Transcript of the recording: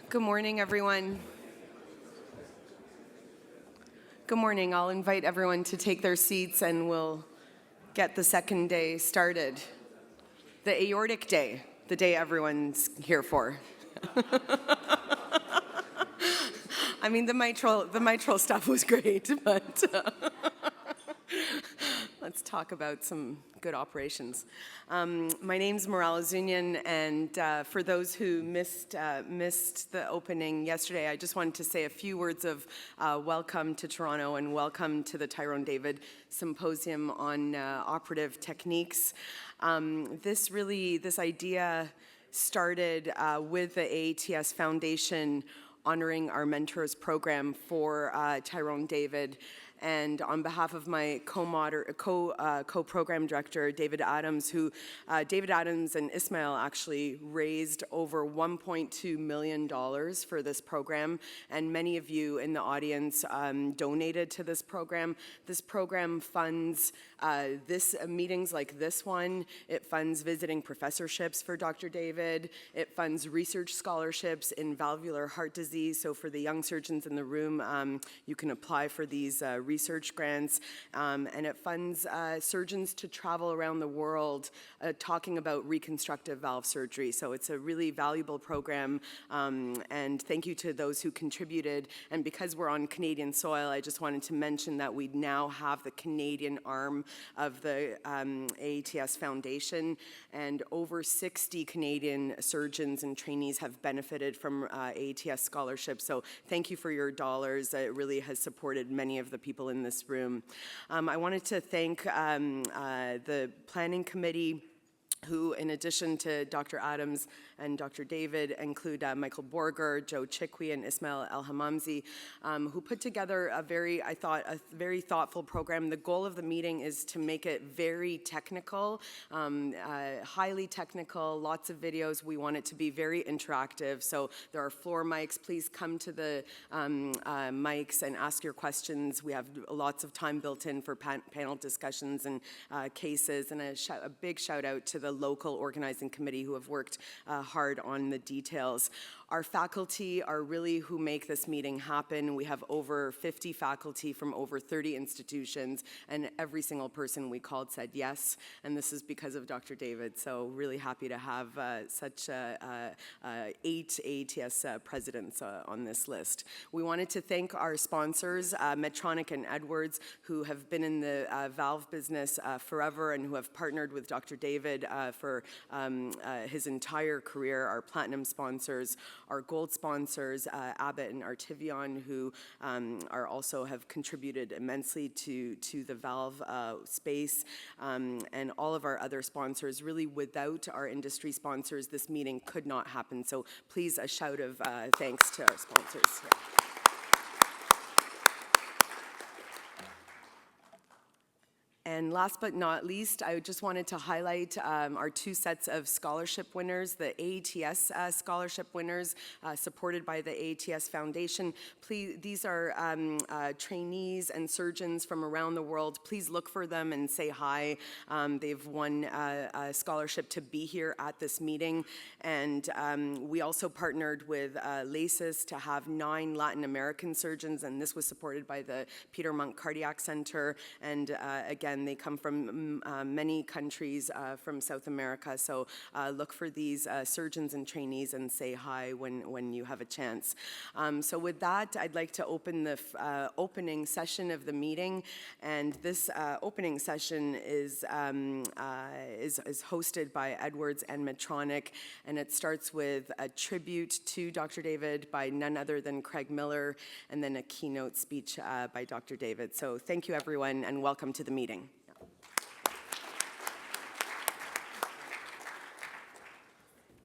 Good morning, everyone. Good morning. I'll invite everyone to take their seats and we'll get the second day started. The aortic day, the day everyone's here for. I mean, the mitral stuff was great, but let's talk about some good operations. My name's Maral Ouzounian, and for those who missed the opening yesterday, I just wanted to say a few words of welcome to Toronto and welcome to the Tirone David Symposium on Operative Techniques. This idea started with the AATS Foundation honoring our Mentors program for Tirone David. And on behalf of my co-program director, David Adams, David Adams and Ismail actually raised over $1.2 million for this program, and many of you in the audience donated to this program. This program funds meetings like this one. It funds visiting professorships for Dr. David. It funds research scholarships in valvular heart disease. So for the young surgeons in the room, you can apply for these research grants, and it funds surgeons to travel around the world talking about reconstructive valve surgery. So it's a really valuable program, and thank you to those who contributed. And because we're on Canadian soil, I just wanted to mention that we now have the Canadian arm of the AATS Foundation, and over 60 Canadian surgeons and trainees have benefited from AATS scholarships. So thank you for your dollars. It really has supported many of the people in this room. I wanted to thank the planning committee, who, in addition to Dr. Adams and Dr. David, include Michael Borger, Joe Chikwi, and Ismail El-Hamamzi, who put together a very thoughtful program. The goal of the meeting is to make it very technical, highly technical, lots of videos. We want it to be very interactive. So there are floor mics. Please come to the mics and ask your questions. We have lots of time built in for panel discussions and cases, and a big shout out to the local organizing committee who have worked hard on the details. Our faculty are really who make this meeting happen. We have over 50 faculty from over 30 institutions, and every single person we called said yes, and this is because of Dr. David. So really happy to have such 8 AATS presidents on this list. We wanted to thank our sponsors, Medtronic and Edwards, who have been in the valve business forever and who have partnered with Dr. David for his entire career, our platinum sponsors, our gold sponsors, Abbott and Artivion, who also have contributed immensely to the valve space, and all of our other sponsors. Really, without our industry sponsors, this meeting could not happen. So please, a shout of thanks to our sponsors. Yeah. And last but not least, I just wanted to highlight our 2 sets of scholarship winners, the AATS scholarship winners supported by the AATS Foundation. Please, these are trainees and surgeons from around the world. Please look for them and say hi. They've won a scholarship to be here at this meeting. And we also partnered with LACIS to have 9 Latin American surgeons, and this was supported by the Peter Monk Cardiac Center. And again, they come from many countries from South America, so look for these surgeons and trainees and say hi when you have a chance. So with that, I'd like to open the opening session of the meeting, and this opening session is hosted by Edwards and Medtronic, and it starts with a tribute to Dr. David by none other than Craig Miller, and then a keynote speech by Dr. David. So thank you, everyone, and welcome to the meeting.